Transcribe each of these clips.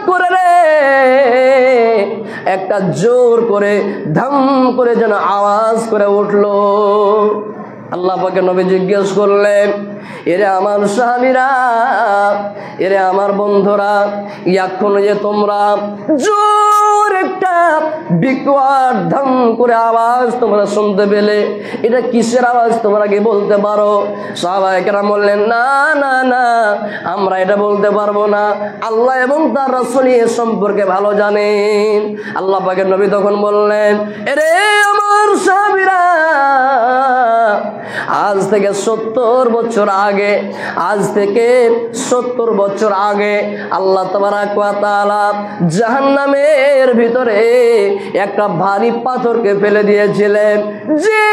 করে রে একটা জোর করে ধাম করে যেন আওয়াজ করে উঠলো। আল্লাহ পাকের নবী জিজ্ঞেস করলেন, এরে আমার সাহাবীরা, এরে আমার বন্ধুরা, এখন যে তোমরা জোর একটা বিকট ধাম করে আওয়াজ তোমরা শুনতে পেলে, এটা কিসের আওয়াজ তোমরা কি বলতে পারো? সাহাবায়ে কেরাম বললেন, না না না, আমরা এটা বলতে পারবো না, আল্লাহ এবং তার রাসূল এ সম্পর্কে ভালো জানেন। আল্লাহ পাকের নবী তখন বললেন, এরে আমার সাহাবীরা, আজ থেকে 70 বছর আগে, আজ থেকে 70 বছর আগে আল্লাহ তাবারক ওয়া তাআলা জাহান্নামের ভিতরে একটা ভারী পাথরকে ফেলে দিয়েছিলেন। যে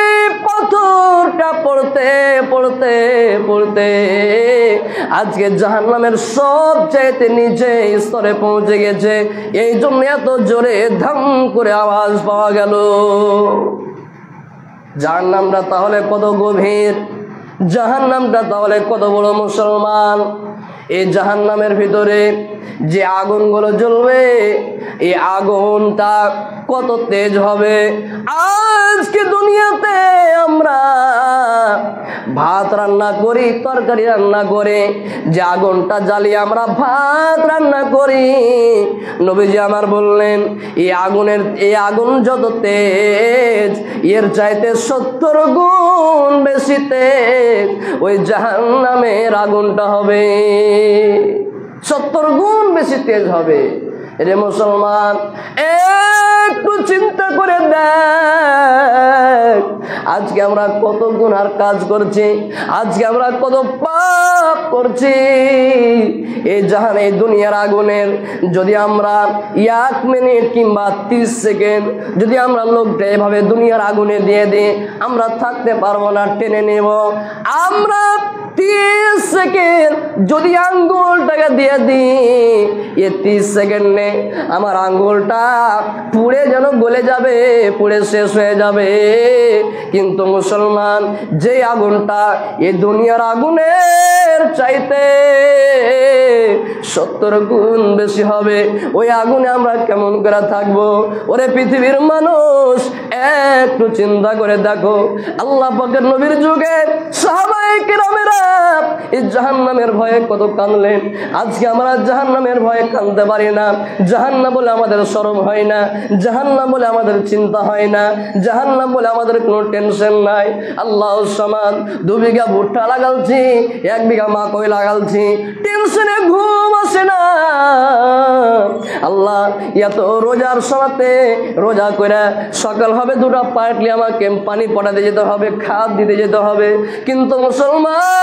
পাথরটা পড়তে পড়তে পড়তে আজকে জাহান্নামের সবচাইতে নিচে স্তরে পৌঁছে গেছে, এই জন্য এত জোরে ধাম করে আওয়াজ পাওয়া গেল। জাহান্নামটা তাহলে কত গভীর, জাহান্নামটা তাহলে কত বড় মুসলমান। এই জাহান্নামের ভিতরে যে আগুনগুলো জ্বলবে, এই আগুনটা কত তেজ হবে। আজকে দুনিয়াতে আমরা ভাত রান্না করি, তরকারি রান্না করে যে আগুনটা জ্বালিয়ে আমরা ভাত রান্না করি, নবীজি আমার বললেন এই আগুন যত তেজ, এর চাইতে 70 গুণ বেশি তেজ ওই জাহান্নামের আগুনটা হবে, 70 গুণ বেশি তেজ হবে। রে মুসলমান, একটু চিন্তা করে দেখ, আজকে আমরা কত গুনার কাজ করছি, আজকে আমরা কত পাপ করছি। এই দুনিয়ার আগুনের যদি আমরা 1 মিনিট কিংবা 30 সেকেন্ড যদি আমরা লোকটা এভাবে দুনিয়ার আগুনে দিয়ে দিই, আমরা থাকতে পারবো না, টেনে নেব। আমরা 30 সেকেন্ড যদি আঙ্গুলটাকে দিয়ে দিই, এই 30 সেকেন্ডে আমার আঙ্গুলটা পুড়ে যেন গলে যাবে, পুড়ে শেষ হয়ে যাবে। কিন্তু মুসলমান, যে আগুনটা এই দুনিয়ার আগুনের চাইতে 70 গুণ বেশি হবে, ওই আগুনে আমরা কেমন করে থাকবো? ওরে পৃথিবীর মানুষ, একটু চিন্তা করে দেখো, আল্লাহ পাকের নবীর যুগে সাহাবায়ে কেরামেরা এই জাহান্নামের ভয়ে কত কাঁদলেন। আজকে আমরা জাহান্নামের ভয়ে কাঁদতে পারি না, জাহান্নাম বলে আমাদের শরম হয় না, জাহান্নাম বলে আমাদের চিন্তা হয় না, জাহান্নাম বলে আমাদের কোনো টেনশন নাই। আল্লাহ সমান 2 বিঘা ভুট্টা লাগালছি, 1 বিঘা মাকই লাগালছি, টেনশনে ঘুম আসে না। আল্লাহ এত রোজার সময়তে রোজা করে সকাল হবে 2টা পাটলি আমাকে পানি পটাতে যেতে হবে, খাদ দিতে যেতে হবে, কিন্তু মুসলমান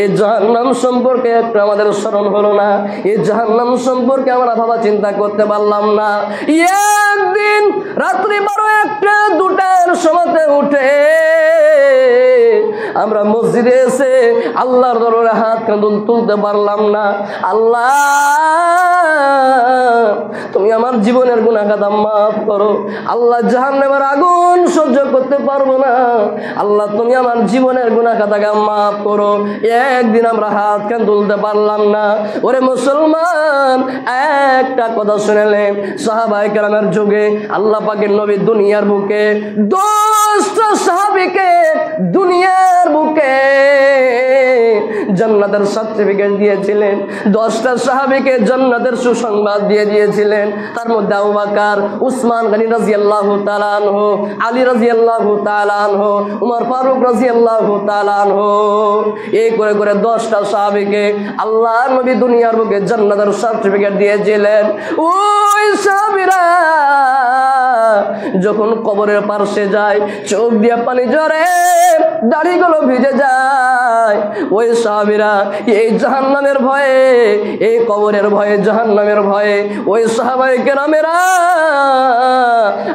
এই জাহান্নাম সম্পর্কে একটু আমাদের স্মরণ হলো না, এই জাহান্নাম সম্পর্কে আমরা ভাবা চিন্তা করতে পারলাম না। একদিন রাত্রি 12, 1, 2টার সময়তে উঠে আমরা মসজিদে এসে আল্লাহর দরবারে হাত তুলতে পারলাম না। আল্লাহ, তুমি আমার জীবনের গুনাহ খাতা মাফ করো। আল্লাহ, জাহান্নামের আগুন সহ্য করতে পারবো না, আল্লাহ তুমি আমার জীবনের গুনাহ খাতাকে মাফ করো। একদিন আমরা হাত তুলতে পারলাম না। ওরে মুসলমান, একটা কথা শুনেলেন, সাহাবায়ে কেরামের যুগে আল্লাহ পাকের নবী দুনিয়ার বুকে 10টা সাহাবীকে দুনিয়ার বুকে জান্নাতের সার্টিফিকেট দিয়েছিলেন, 10টা সাহাবীকে জান্নাতের সুসংবাদ দিয়ে দিয়েছিলেন। তার মধ্যে আবু বকর, উসমান গনি রাদিয়াল্লাহু তাআলা আনহু, আলী রাদিয়াল্লাহু তাআলা আনহু, উমর ফারুক রাদিয়াল্লাহু তাআলা আনহু, এই করে করে 10টা সাহাবীকে আল্লাহর নবী দুনিয়ার বুকে জান্নাতের সার্টিফিকেট দিয়েছিলেন। ওই সাহাবীরা যখন কবরের পাশে যায়, চোখ দিয়ে পানি ঝরে, দাড়িগুলো ভিজে যায়, ওই সাহাবীরা এই জাহান্নামের ভয়ে, এই কবরের ভয়ে, জাহান্নামের ভয়ে ওই সাহাবায়ে কেরামেরা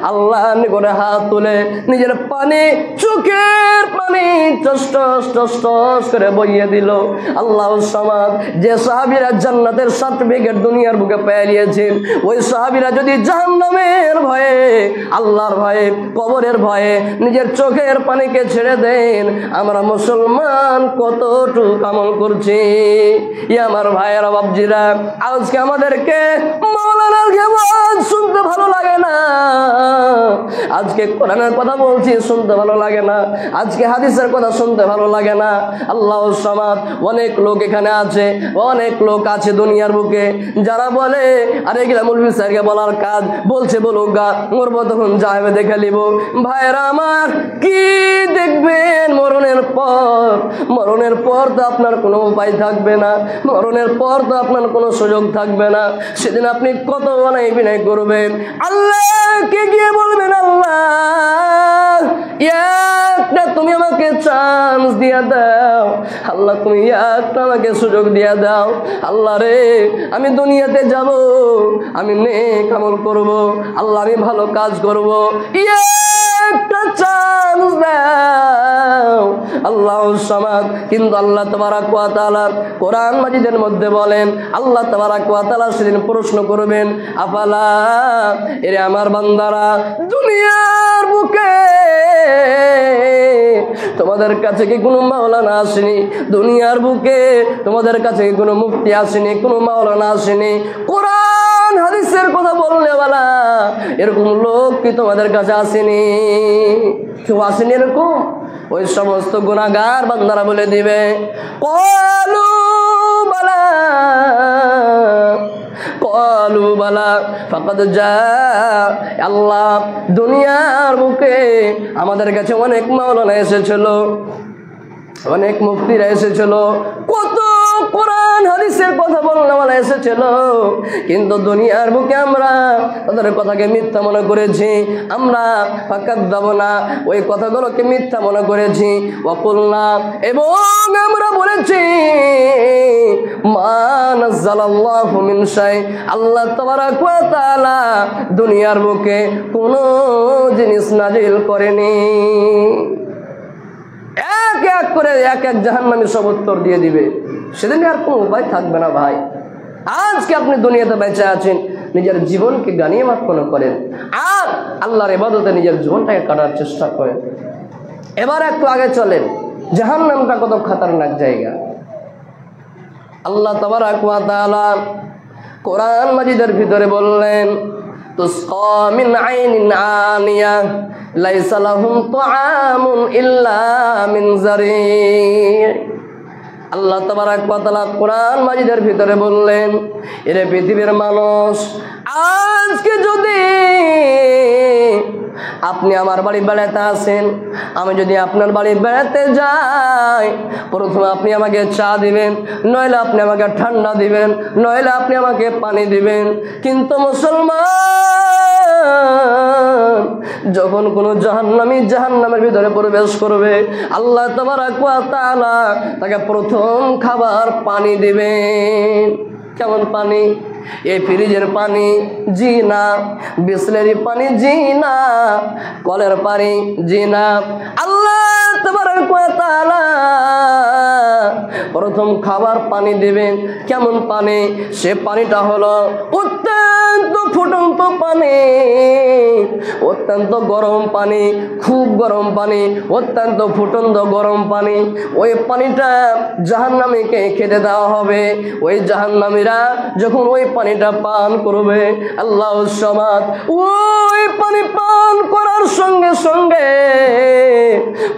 আল্লাহর নিকটে হাত তুলে নিজের পানি, চোখের পানি টস টস টস টস করে বইয়ে দিল। আল্লাহু সামাদ, যে সাহাবীরা জান্নাতের সার্টিফিকেট দুনিয়ার বুকে পেয়ে নিয়েছেন, ওই সাহাবীরা যদি জাহান্নামের ভয়ে আল্লাহর ভয়ে, কবরের ভয়ে নিজের চোখের পানিকে ছেড়ে দেন। আমরা মুসলমান কতটুকু আমল করছি। আমার ভাইয়েরা, বাবজিরা, আজকে আমাদেরকে মাওলানার ওয়াজ শুনতে ভালো লাগে না, আজকে কোরআনের কথা বলছি শুনতে ভালো লাগে না, আজকে হাদিসের কথা শুনতে ভালো লাগে না। আল্লাহ সামাদ, অনেক লোক এখানে আছে, অনেক লোক আছে দুনিয়ার বুকে যারা বলে আরে এগুলা মৌলভী স্যারকে বলার কাজ, বলছে বলুক গা, মরবো তখন যাবে দেখে নিব। ভাইরা আমার, কি দেখবেন মরণের পর? মরণের পর তো আপনার কোনো উপায় থাকবে না, মরণের পর তো আপনার কোনো সুযোগ থাকবে না। সেদিন আপনি কত অনাই বিনয় করবেন, আল্লাহকে গিয়ে বলবেন আল্লাহ একটা তুমি আমাকে চান্স দিয়া দাও, আল্লাহ তুমি একটা আমাকে সুযোগ দিয়া দাও। আল্লাহ রে, আমি দুনিয়াতে যাব, আমি নেক আমল করব, আল্লাহ আমি ভালো কাজ করব, একটা চান্স দাও আল্লাহ সামাদ। কিন্তু আল্লাহ তাবারাক ওয়া তাআলা কোরআন মাজিদের মধ্যে বলেন, আল্লাহ তাবারাক ওয়া তাআলা সেদিন প্রশ্ন করবেন, আফালা, এরে আমার বান্দারা, দুনিয়ার বুকে তোমাদের কাছে কি কোনো মাওলানা আসেনি? দুনিয়ার বুকে তোমাদের কাছে কি কোনো মুফতি আসেনি, কোনো মাওলানা আসেনি? কোরআন হাদিসের কথা বললে বলা এরকম লোক কি তোমাদের কাছে আসেনি? কেউ আসেনি এরকম? ওই সমস্ত গুনাহগার বান্দারা বলে দিবে, ক্বালু বালা, ক্বালু বালা ফাকাদ জা। আল্লাহ, দুনিয়ার বুকে আমাদের কাছে অনেক মাওলানা এসেছিল, অনেক মুফতিরা এসেছিল, কত কোরআন হাদিসের কথা বলনেওয়ালা এসেছিল, কিন্তু দুনিয়ার বুকে আমরা তাদের কথাকে মিথ্যা মনে করেছি, আমরা ফাকাদ্দাবনা, ওই কথাগুলোকে মিথ্যা মনে করেছি, ওয়াকুলনা, এবং আমরা বলেছি মা নাযালাল্লাহু মিন শাই, আল্লাহ তাবারাক ওয়া তাআলা দুনিয়ার বুকে কোনো জিনিস নাজিল করেনি। এক এক করে এক এক জাহান্নামী সব উত্তর দিয়ে দিবে, সেদিন আর কোনো উপায় থাকবে না। ভাই, আজকে আপনি দুনিয়াতে বেঁচে আছেন, নিজের জীবনকে গানিমত মনে করেন আর আল্লাহর ইবাদতে নিজের জীবনটাকে কাটার চেষ্টা করেন। এবার একটু আগে চলেন, জাহান্নামটা কত খতরনাক জায়গা। আল্লাহ তাবারাক ওয়া তাআলা কোরআন মাজিদের ভিতরে বললেন, তুসকা মিন আইনিন আনিয়া লাইসা লাহুম তুআমুন ইল্লা মিন যারি'। আল্লাহ তাবারাক ওয়া তাআলা কোরআন মাজিদের ভিতরে বললেন, এরে পৃথিবীর মানুষ, আজকে যদি আপনি আমার বাড়ি বেড়াতে আসেন, আমি যদি আপনার বাড়ি বেড়াতে যাই, প্রথমে আপনি আমাকে চা দিবেন, নইলে আপনি আমাকে ঠান্ডা দিবেন, নইলে আপনি আমাকে পানি দিবেন। কিন্তু মুসলমান যখন কোনো জাহান্নামী জাহান্নামের ভিতরে প্রবেশ করবে, আল্লাহ তাবারাক ওয়া তাআলা তাকে প্রথম খাবার পানি দিবেন। কেমন পানি? এই ফ্রিজের পানি? জি না। বিসলেরি পানি? জি না। কলের পানি? জি না। আল্লাহ তাবারাক ওয়া তাআলা প্রথম খাবার পানি দিবেন। কেমন পানি? সে পানিটা হলো অত্যন্ত ফুটন্ত পানি, অত্যন্ত গরম পানি, খুব গরম পানি, অত্যন্ত ফুটন্ত গরম পানি। ওই পানিটা জাহান্নামীকে খেতে দেওয়া হবে। ওই জাহান্নামীরা যখন ওই পানিটা পান করবে, আল্লাহ সামাদ, ওই পানি পান করার সঙ্গে সঙ্গে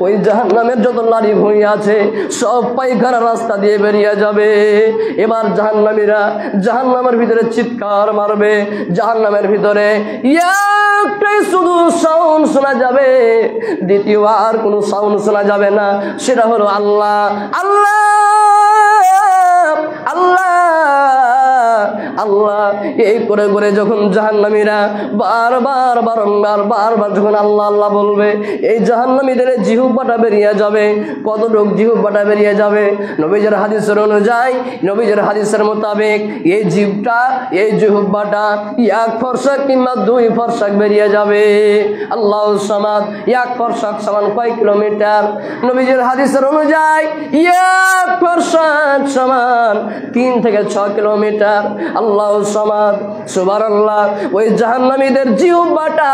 ওই জাহান্নামের যত নারী ভুঁড়ি আছে সব পায়খানা রাস্তা দিয়ে বেরিয়ে যাবে। এবার জাহান্নামীরা জাহান্নামের ভিতরে চিৎকার মারবে। জাহান্নামের ভিতরে একটাই শুধু সাউন্ড শোনা যাবে, দ্বিতীয় আর কোনো সাউন্ড শোনা যাবে না। সেটা হলো আল্লাহ আল্লাহ আল্লাহ আল্লাহ। এই করে করে যখন জাহান্নামীরা বারবার বারংবার বারবার যখন আল্লাহ আল্লাহ বলবে, এই জাহান্নামীদের জিহ্বাটা বেরিয়ে যাবে। কতটুক জিহ্বাটা বেরিয়ে যাবে? নবীজের হাদিসের অনুযায়ী, নবীজের হাদিসের মোতাবেক এই জিহ্বাটা, এই জিহ্বাটা এক ফরসাক কিংবা দুই ফরসাক বেরিয়ে যাবে। আল্লাহ সামাদ, এক ফরসাক সমান কয় কিলোমিটার? নবীজের হাদিসের অনুযায়ী এক ফরসাক সমান 3 থেকে 6 কিলোমিটার। আল্লাহ আল্লাহু সামাদ। সুবহানাল্লাহ। ওই জাহান্নামীদের জিহ্বাটা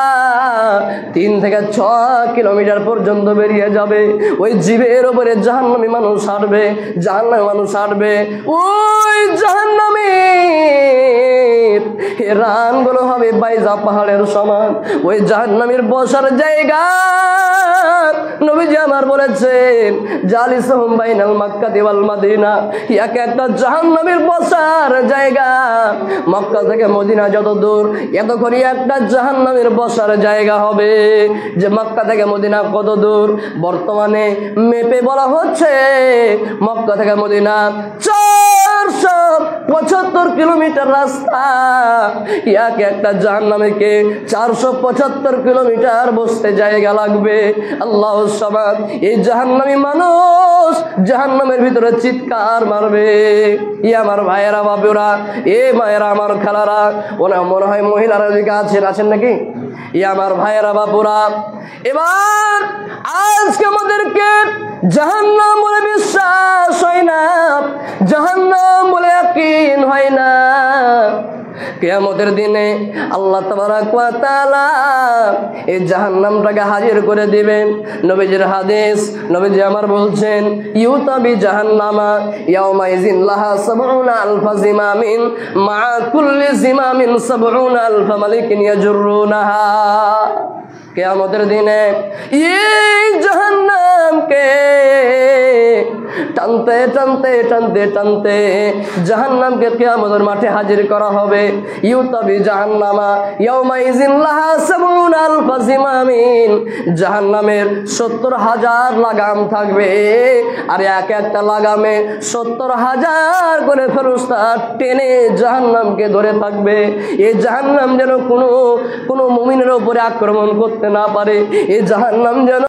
3 থেকে 6 কিলোমিটার পর্যন্ত বেরিয়ে যাবে। ওই জিভের উপরে জাহান্নামী মানুষ হাঁটবে, জাহান্নামী মানুষ হাঁটবে। ওই জাহান্নামী রানগুলো হবে বাইজা পাহাড়ের সমান। ওই জাহান্নামীর বসার জায়গা নবীজি আমার বলেছেন জালিসুহুম বাইনাল মাক্কাতি ওয়াল মাদিনা, এক একটা জাহান্নামীর বসার জায়গা মক্কা থেকে মদিনা যত দূর এতক্ষণ একটা জাহান্নামীর বসার জায়গা হবে। যে মক্কা থেকে মদিনা কত দূর বর্তমানে মেপে বলা হচ্ছে মক্কা থেকে মদিনা 475 কিলোমিটার রাস্তা। এক একটা জাহান্নামীকে 475 কিলোমিটার বসতে জায়গা লাগবে। আল্লাহু সামাদ। এই জাহান্নামী মানুষ জাহান্নামের ভিতরে চিৎকার মারবে। আমার ভাইয়েরা বাবুরা, এ মায়েরা, আমার খালারা, ওনা মনে হয় মহিলারা দিকে আছেন নাকি? আমার ভাইয়েরা বাবুরা, এবার আজকে আমাদেরকে জাহান্নাম বলে বিশ্বাস হয় না, জাহান্নাম বলে ইয়াকিন হয় না। কিয়ামতের দিনে আল্লাহ তাবারাক ওয়া তাআলা এই জাহান্নামটাকে হাজির করে দিবেন। নবীজির হাদিস, নবীজি আমার বলছেন ইউতাবি জাহান্নামা ইয়াউমাইযিন লাহা 70 আলফা জিমামিন মা কুল্লি জিমামিন 70 আলফা মালিকিন ইয়াজুরুনাহা। কিয়ামতের দিনে এই জাহান্নামকে টানতে টানতে টানতে টানতে জাহান্নামকে কিয়ামতের মাঠে হাজির করা হবে। ইউতাবি জাহান্নামা ইয়াউমাইযিন লাহা 70 আলফা জিমামিন, জাহান্নামের 70,000 লাগাম থাকবে। আর এক একটা লাগামে 70,000 করে ফেরেশতা টেনে জাহান্নামকে ধরে থাকবে। এই জাহান্নাম যেন কোনো মুমিনের উপরে আক্রমণ করতে না পারে। এই জাহান্নাম যেন